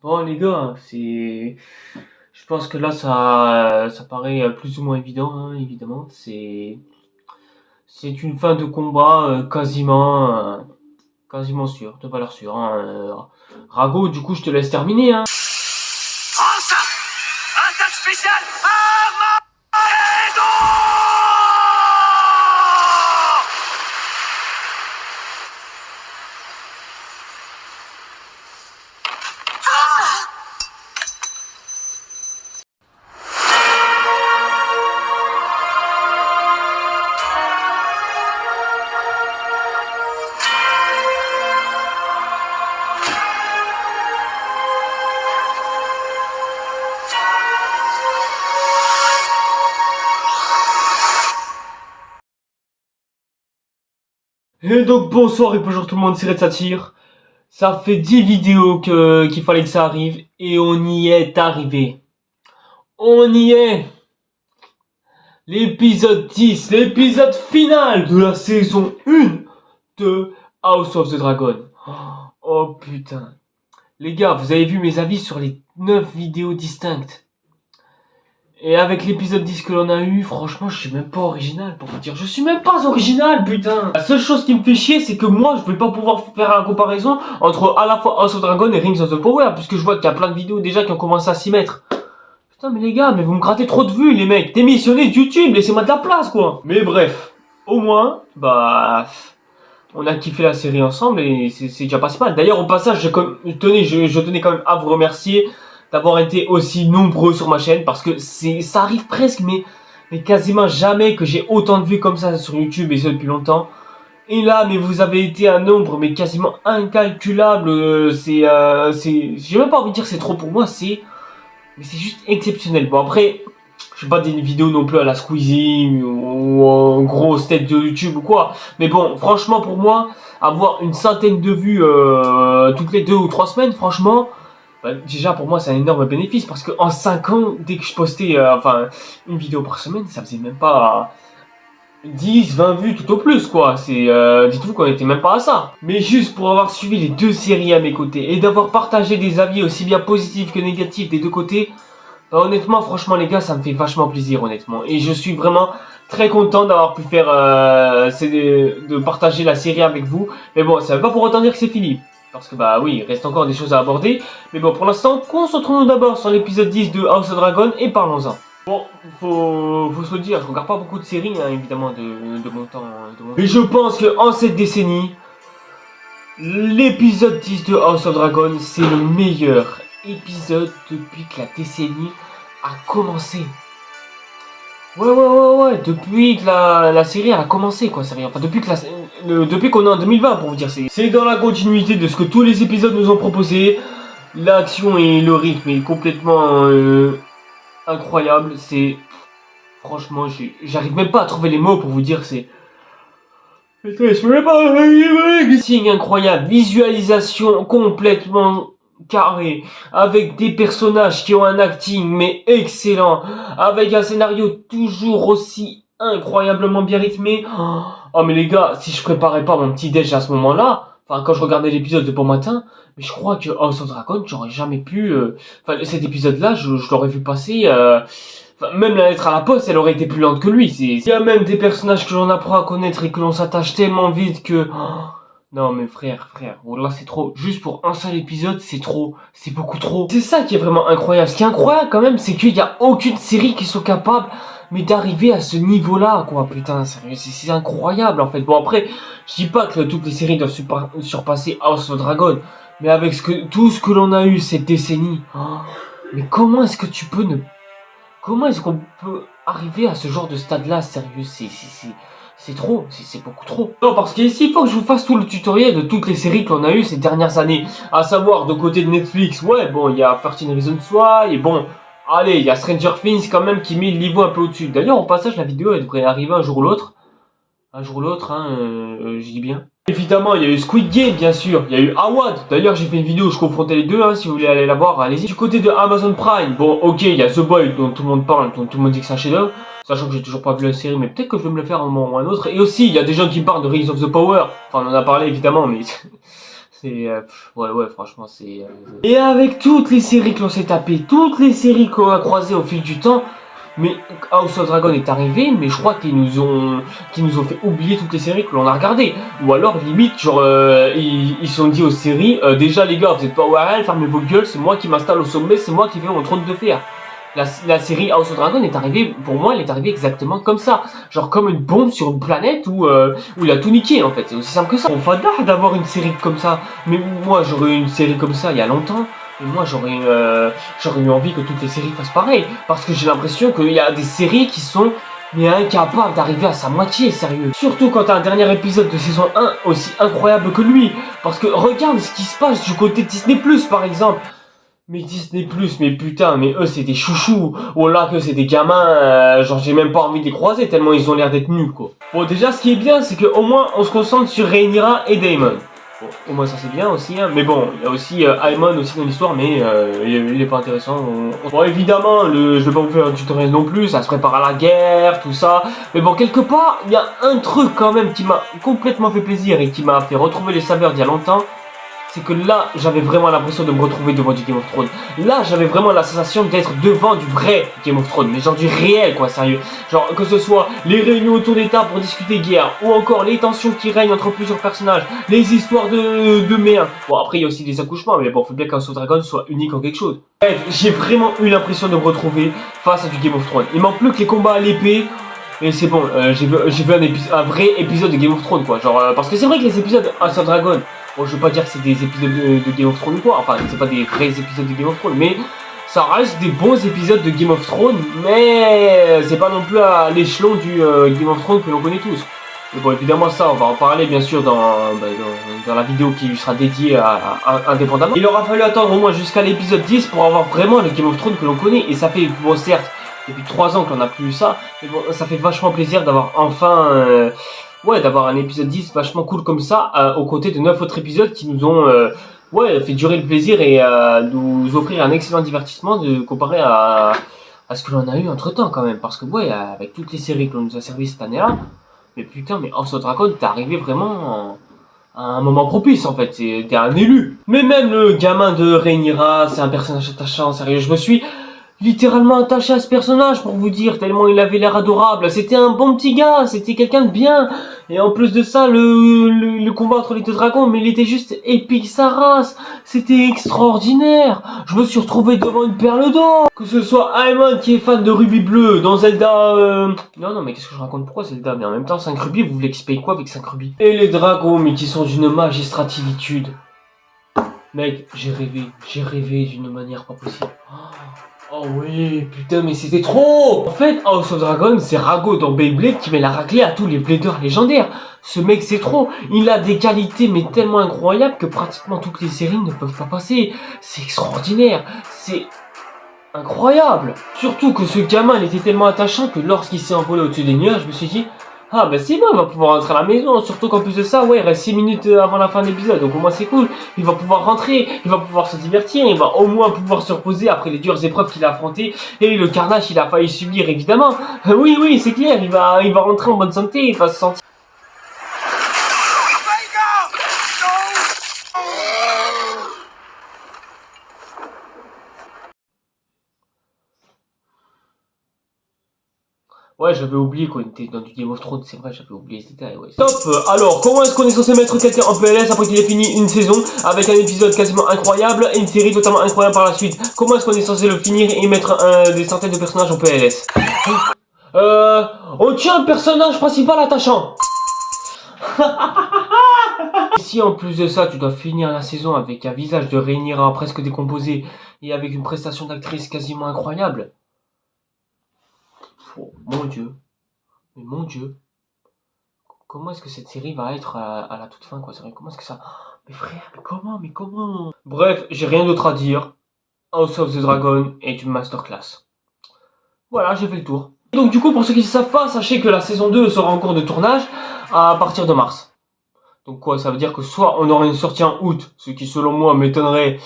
Bon les gars, je pense que là ça paraît plus ou moins évident, hein, évidemment. C'est une fin de combat quasiment sûre, de valeur sûre, hein. Rago, du coup, je te laisse terminer, hein. Prends ça! Attaque spéciale! Et donc bonsoir et bonjour tout le monde, c'est Red Satire. Ça fait 10 vidéos qu'il fallait que ça arrive et on y est arrivé. On y est. L'épisode 10, l'épisode final de la saison 1 de House of the Dragon. Oh putain. Les gars, vous avez vu mes avis sur les 9 vidéos distinctes. Et avec l'épisode 10 que l'on a eu, franchement, je suis même pas original pour vous dire. Je suis même pas original, putain. La seule chose qui me fait chier, c'est que moi, je vais pas pouvoir faire la comparaison entre à la fois House of Dragon et Rings of the Power, puisque je vois qu'il y a plein de vidéos déjà qui ont commencé à s'y mettre. Putain, mais les gars, mais vous me grattez trop de vues, les mecs. Démissionnez de YouTube, laissez-moi de la place, quoi. Mais bref, au moins, on a kiffé la série ensemble et c'est déjà pas si mal. D'ailleurs, au passage, je tenais quand même à vous remercier d'avoir été aussi nombreux sur ma chaîne parce que ça arrive presque, mais quasiment jamais que j'ai autant de vues comme ça sur YouTube et ça depuis longtemps. Et là, mais vous avez été un nombre mais quasiment incalculable. J'ai même pas envie de dire c'est trop pour moi, mais c'est juste exceptionnel. Bon après, je fais pas des vidéos non plus à la Squeezie ou en grosse tête de YouTube ou quoi. Mais bon, franchement pour moi, avoir une centaine de vues toutes les 2 ou 3 semaines, franchement, déjà pour moi c'est un énorme bénéfice parce que en 5 ans, dès que je postais une vidéo par semaine, ça faisait même pas 10, 20 vues tout au plus quoi. Dites-vous qu'on était même pas à ça. Mais juste pour avoir suivi les 2 séries à mes côtés et d'avoir partagé des avis aussi bien positifs que négatifs des 2 côtés, honnêtement, franchement les gars, ça me fait vachement plaisir honnêtement. Et je suis vraiment très content d'avoir pu faire de partager la série avec vous. Mais bon, ça veut pas pour autant dire que c'est fini. Parce que oui, il reste encore des choses à aborder. Mais bon, pour l'instant, concentrons-nous d'abord sur l'épisode 10 de House of Dragon et parlons-en. Bon, faut se le dire, je regarde pas beaucoup de séries, hein, évidemment, de mon temps. Mais je pense qu'en cette décennie, l'épisode 10 de House of Dragon, c'est le meilleur épisode depuis que la décennie a commencé. Ouais, depuis que la série a commencé, quoi, sérieux. Enfin, depuis qu'on est en 2020, pour vous dire. C'est dans la continuité de ce que tous les épisodes nous ont proposé. L'action et le rythme est complètement incroyable. Franchement, j'arrive même pas à trouver les mots pour vous dire, signe incroyable, visualisation complètement carré, avec des personnages qui ont un acting mais excellent, avec un scénario toujours aussi incroyablement bien rythmé. Oh mais les gars, si je préparais pas mon petit déj à ce moment-là, enfin quand je regardais l'épisode de bon matin, mais je crois que House of Dragon, j'aurais jamais pu, cet épisode-là, je l'aurais vu passer. Même la lettre à la poste, elle aurait été plus lente que lui. Il y a même des personnages que l'on apprend à connaître et que l'on s'attache tellement vite que... Non mais frère, là c'est trop. Juste pour un seul épisode, c'est trop. C'est beaucoup trop. C'est ça qui est vraiment incroyable. Ce qui est incroyable quand même, c'est qu'il n'y a aucune série qui soit capable mais d'arriver à ce niveau-là, quoi. Putain, c'est incroyable en fait. Bon après, je dis pas que toutes les séries doivent surpasser House of Dragon, mais avec tout ce que l'on a eu cette décennie, mais comment est-ce que tu peux ne... Comment est-ce qu'on peut arriver à ce genre de stade-là, sérieux? C'est trop, c'est beaucoup trop. Non, parce qu'ici, il faut que je vous fasse tout le tutoriel de toutes les séries qu'on a eues ces dernières années. À savoir, de côté de Netflix, ouais, bon, il y a 13 Reasons Why, et bon, allez, il y a Stranger Things quand même qui met le niveau un peu au-dessus. D'ailleurs, au passage, la vidéo, elle devrait arriver un jour ou l'autre. Un jour ou l'autre, hein, je dis bien. Évidemment, il y a eu Squid Game, bien sûr. Il y a eu Awad. D'ailleurs, j'ai fait une vidéo où je confrontais les deux, hein, si vous voulez aller la voir, allez-y. Du côté de Amazon Prime, bon, ok, il y a The Boy, dont tout le monde parle, dont tout le monde dit que c'est un chef-d'œuvre. Sachant que j'ai toujours pas vu la série, mais peut-être que je vais me le faire un moment ou un autre. Et aussi, il y a des gens qui me parlent de Rings of the Power. Enfin, on en a parlé, évidemment, mais... C'est... ouais, franchement, c'est... Et avec toutes les séries que l'on s'est tapées, toutes les séries qu'on a croisées au fil du temps, mais House of Dragon est arrivé, mais je crois qu'ils nous ont fait oublier toutes les séries que l'on a regardées. Ou alors, limite, genre, ils sont dit aux séries, déjà les gars, vous êtes pas ORL, fermez vos gueules, c'est moi qui m'installe au sommet, c'est moi qui fais mon trône de fer. La série House of Dragon est arrivée, pour moi, elle est arrivée exactement comme ça. Genre comme une bombe sur une planète où il a tout niqué en fait. C'est aussi simple que ça. On va d'avoir une série comme ça. Mais moi, j'aurais eu une série comme ça il y a longtemps. Et moi, j'aurais eu envie que toutes les séries fassent pareil. Parce que j'ai l'impression qu'il y a des séries qui sont mais incapables d'arriver à sa moitié, sérieux. Surtout quand t'as un dernier épisode de saison 1 aussi incroyable que lui. Parce que regarde ce qui se passe du côté de Disney+, par exemple. Mais Disney+, mais putain, mais eux c'est des chouchous. Oh là que c'est des gamins, genre j'ai même pas envie de les croiser tellement ils ont l'air d'être nuls quoi. Bon déjà ce qui est bien c'est qu'au moins on se concentre sur Rhaenyra et Daemon. Bon, au moins ça c'est bien aussi, hein. Mais bon, il y a aussi Aemon aussi dans l'histoire, mais il est pas intéressant. Bon évidemment, je vais pas vous faire un tutoriel non plus, ça se prépare à la guerre, tout ça. Mais bon, quelque part, il y a un truc quand même qui m'a complètement fait plaisir et qui m'a fait retrouver les saveurs d'il y a longtemps. C'est que là, j'avais vraiment l'impression de me retrouver devant du Game of Thrones. Là, j'avais vraiment la sensation d'être devant du vrai Game of Thrones, mais genre du réel, quoi, sérieux. Genre, que ce soit les réunions autour des tables pour discuter guerre, ou encore les tensions qui règnent entre plusieurs personnages, les histoires de merde. Bon, après, il y a aussi des accouchements, mais bon, faut bien qu'un House of Dragon soit unique en quelque chose. Bref, j'ai vraiment eu l'impression de me retrouver face à du Game of Thrones. Il manque plus que les combats à l'épée. Et c'est bon, j'ai vu un vrai épisode de Game of Thrones, quoi. Genre, parce que c'est vrai que les épisodes House of Dragon, bon, je veux pas dire que c'est des épisodes de Game of Thrones ou quoi, enfin, c'est pas des vrais épisodes de Game of Thrones, mais ça reste des bons épisodes de Game of Thrones, mais c'est pas non plus à l'échelon du Game of Thrones que l'on connaît tous. Mais bon, évidemment, ça, on va en parler bien sûr dans la vidéo qui lui sera dédiée indépendamment. Il aura fallu attendre au moins jusqu'à l'épisode 10 pour avoir vraiment le Game of Thrones que l'on connaît, et ça fait, bon, certes, depuis 3 ans qu'on n'a plus eu ça, mais bon, ça fait vachement plaisir d'avoir enfin... ouais, d'avoir un épisode 10 vachement cool comme ça, aux côtés de 9 autres épisodes qui nous ont fait durer le plaisir et nous offrir un excellent divertissement comparé à ce que l'on a eu entre temps quand même. Parce que ouais, avec toutes les séries que l'on nous a servi cette année-là, mais putain, mais House of Dragon, t'es arrivé vraiment à un moment propice en fait, t'es un élu. Mais même le gamin de Rhaenyra, c'est un personnage attachant, sérieux, je me suis littéralement attaché à ce personnage pour vous dire, tellement il avait l'air adorable. C'était un bon petit gars, c'était quelqu'un de bien. Et en plus de ça, le combat entre les deux dragons, mais il était juste épique sa race. C'était extraordinaire. Je me suis retrouvé devant une perle d'or. Que ce soit Aemon qui est fan de Ruby Bleu dans Zelda... Non, mais qu'est-ce que je raconte? Pourquoi Zelda? Mais en même temps, 5 rubis, vous voulez qu'il se paye quoi avec 5 rubis? Et les dragons, mais qui sont d'une magistrativitude. Mec, j'ai rêvé d'une manière pas possible. Oh oui, putain, mais c'était trop! En fait, House of Dragon, c'est Rago dans Beyblade qui met la raclée à tous les bladers légendaires. Ce mec, c'est trop. Il a des qualités, mais tellement incroyables que pratiquement toutes les séries ne peuvent pas passer. C'est extraordinaire. C'est incroyable. Surtout que ce gamin, il était tellement attachant que lorsqu'il s'est envolé au-dessus des nuages, je me suis dit... Ah bah c'est bon, il va pouvoir rentrer à la maison, surtout qu'en plus de ça, ouais, il reste 6 minutes avant la fin de l'épisode, donc au moins c'est cool. Il va pouvoir rentrer, il va pouvoir se divertir, il va au moins pouvoir se reposer après les dures épreuves qu'il a affrontées et le carnage qu'il a failli subir évidemment. Oui, c'est clair, il va rentrer en bonne santé, il va se sentir... Ouais, j'avais oublié qu'on était dans du Game of Thrones, c'est vrai, j'avais oublié ce détail, ouais. Top. Alors, comment est-ce qu'on est censé mettre quelqu'un en PLS après qu'il ait fini une saison, avec un épisode quasiment incroyable et une série totalement incroyable par la suite? Comment est-ce qu'on est censé le finir et mettre des centaines de personnages en PLS? On tient un personnage principal attachant. Si en plus de ça, tu dois finir la saison avec un visage de Rhaenyra presque décomposé et avec une prestation d'actrice quasiment incroyable... Oh, mon Dieu, mais mon Dieu, comment est-ce que cette série va être à la toute fin, quoi? C'est vrai, comment est-ce que ça... Mais frère, mais comment? Bref, j'ai rien d'autre à dire. House of the Dragon est une masterclass. Voilà, j'ai fait le tour. Donc du coup, pour ceux qui ne savent pas, sachez que la saison 2 sera en cours de tournage à partir de mars. Donc quoi, ça veut dire que soit on aura une sortie en août, ce qui selon moi m'étonnerait...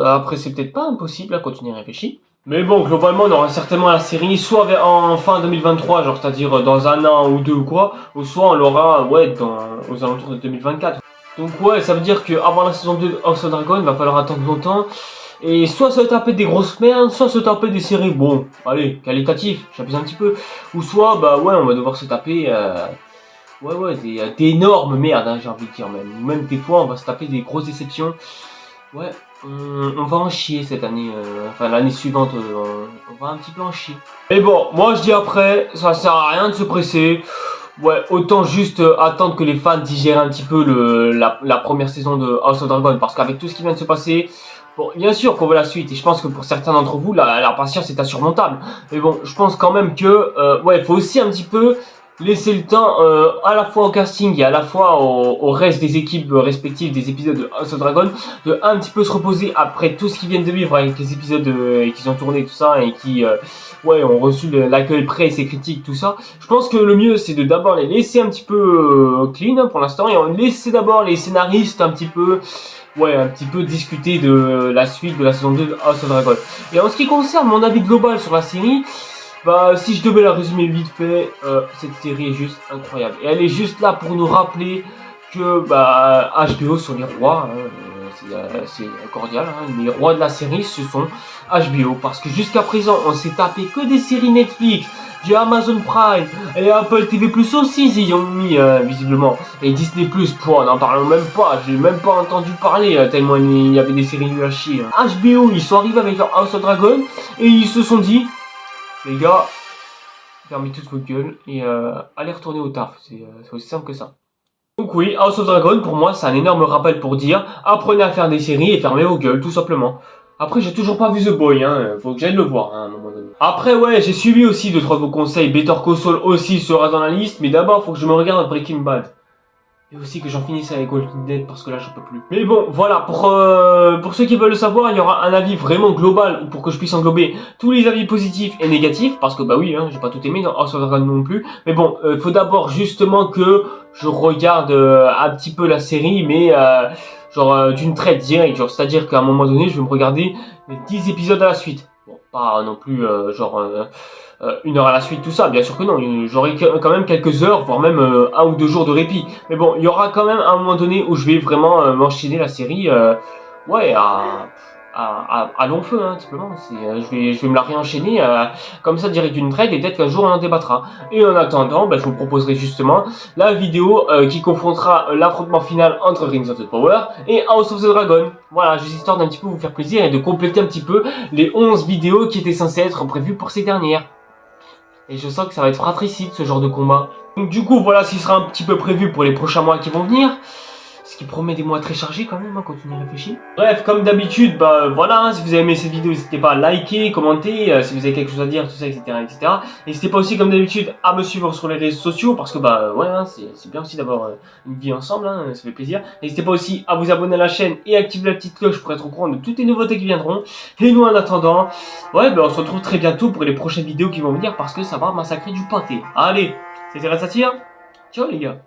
Après, c'est peut-être pas impossible, à continuer à réfléchir. Mais bon, globalement, on aura certainement la série soit en fin 2023, genre c'est-à-dire dans un an ou deux ou quoi, ou soit on l'aura, ouais, aux alentours de 2024. Donc ouais, ça veut dire qu'avant la saison 2 de House of Dragon, il va falloir attendre longtemps. Et soit se taper des grosses merdes, soit se taper des séries, bon, allez, qualitatifs, j'abuse un petit peu. Ou soit, bah ouais, on va devoir se taper, d'énormes merdes, hein, j'ai envie de dire même. Ou même des fois, on va se taper des grosses déceptions. Ouais, on va en chier cette année, enfin l'année suivante, on va un petit peu en chier. Mais bon, moi je dis après, ça sert à rien de se presser. Ouais, autant juste attendre que les fans digèrent un petit peu la première saison de House of Dragon. Parce qu'avec tout ce qui vient de se passer, bon, bien sûr qu'on veut la suite. Et je pense que pour certains d'entre vous, la patience est insurmontable. Mais bon, je pense quand même que, ouais, il faut aussi un petit peu laisser le temps à la fois au casting et à la fois au reste des équipes respectives des épisodes de House of Dragon de un petit peu se reposer après tout ce qu'ils viennent de vivre avec les épisodes qu'ils ont tourné tout ça et qui ouais ont reçu l'accueil presse et critique tout ça. Je pense que le mieux c'est de d'abord les laisser un petit peu clean hein, pour l'instant et on laisser d'abord les scénaristes un petit peu discuter de la suite de la saison 2 de House of Dragon. Et en ce qui concerne mon avis global sur la série, bah, si je devais la résumer vite fait, cette série est juste incroyable. Et elle est juste là pour nous rappeler que bah, HBO sont les rois. Hein, c'est cordial. Hein, les rois de la série, ce sont HBO. Parce que jusqu'à présent, on s'est tapé que des séries Netflix, du Amazon Prime et Apple TV Plus aussi, ils y ont mis visiblement. Et Disney Plus, n'en parlons même pas. J'ai même pas entendu parler tellement il y avait des séries nulles à chier. Hein. HBO, ils sont arrivés avec leur House of Dragon et ils se sont dit. Les gars, fermez toutes vos gueules et allez retourner au taf, c'est aussi simple que ça. Donc oui, House of Dragon, pour moi, c'est un énorme rappel pour dire, apprenez à faire des séries et fermez vos gueules, tout simplement. Après, j'ai toujours pas vu The Boy, hein, faut que j'aille le voir, hein, à un moment donné. Après, ouais, j'ai suivi aussi 2-3 de vos conseils, Better Call Saul aussi sera dans la liste, mais d'abord, faut que je me regarde Breaking Bad. Et aussi que j'en finisse avec Walking Dead parce que là j'en peux plus. Mais bon, voilà, pour ceux qui veulent le savoir, il y aura un avis vraiment global pour que je puisse englober tous les avis positifs et négatifs. Parce que bah oui, hein, j'ai pas tout aimé dans House of Dragon non plus. Mais bon, faut d'abord justement que je regarde un petit peu la série, mais d'une traite directe. Genre, c'est-à-dire qu'à un moment donné, je vais me regarder les 10 épisodes à la suite. Bon, pas non plus une heure à la suite, tout ça, bien sûr que non, j'aurai quand même quelques heures, voire même 1 ou 2 jours de répit. Mais bon, il y aura quand même un moment donné où je vais vraiment m'enchaîner la série, ouais, à long feu, hein, simplement. Je vais me la réenchaîner comme ça, direct d'une traite, et peut-être qu'un jour on en débattra. Et en attendant, je vous proposerai justement la vidéo qui confrontera l'affrontement final entre Rings of the Power et House of the Dragon. Voilà, juste histoire d'un petit peu vous faire plaisir et de compléter un petit peu les 11 vidéos qui étaient censées être prévues pour ces dernières. Et je sens que ça va être fratricide ce genre de combat. Donc du coup voilà ce qui sera un petit peu prévu pour les prochains mois qui vont venir. Ce qui promet des mois très chargés quand même, hein, quand on y réfléchit. Bref, comme d'habitude, bah voilà, hein, si vous avez aimé cette vidéo, n'hésitez pas à liker, commenter, si vous avez quelque chose à dire, tout ça, etc. etc. N'hésitez pas aussi, comme d'habitude, à me suivre sur les réseaux sociaux, parce que bah ouais, hein, c'est bien aussi d'avoir une vie ensemble, hein, ça fait plaisir. N'hésitez pas aussi à vous abonner à la chaîne et activer la petite cloche pour être au courant de toutes les nouveautés qui viendront. Et nous, en attendant, ouais, on se retrouve très bientôt pour les prochaines vidéos qui vont venir, parce que ça va massacrer du pâté. Allez, c'était Rassatire, ciao les gars.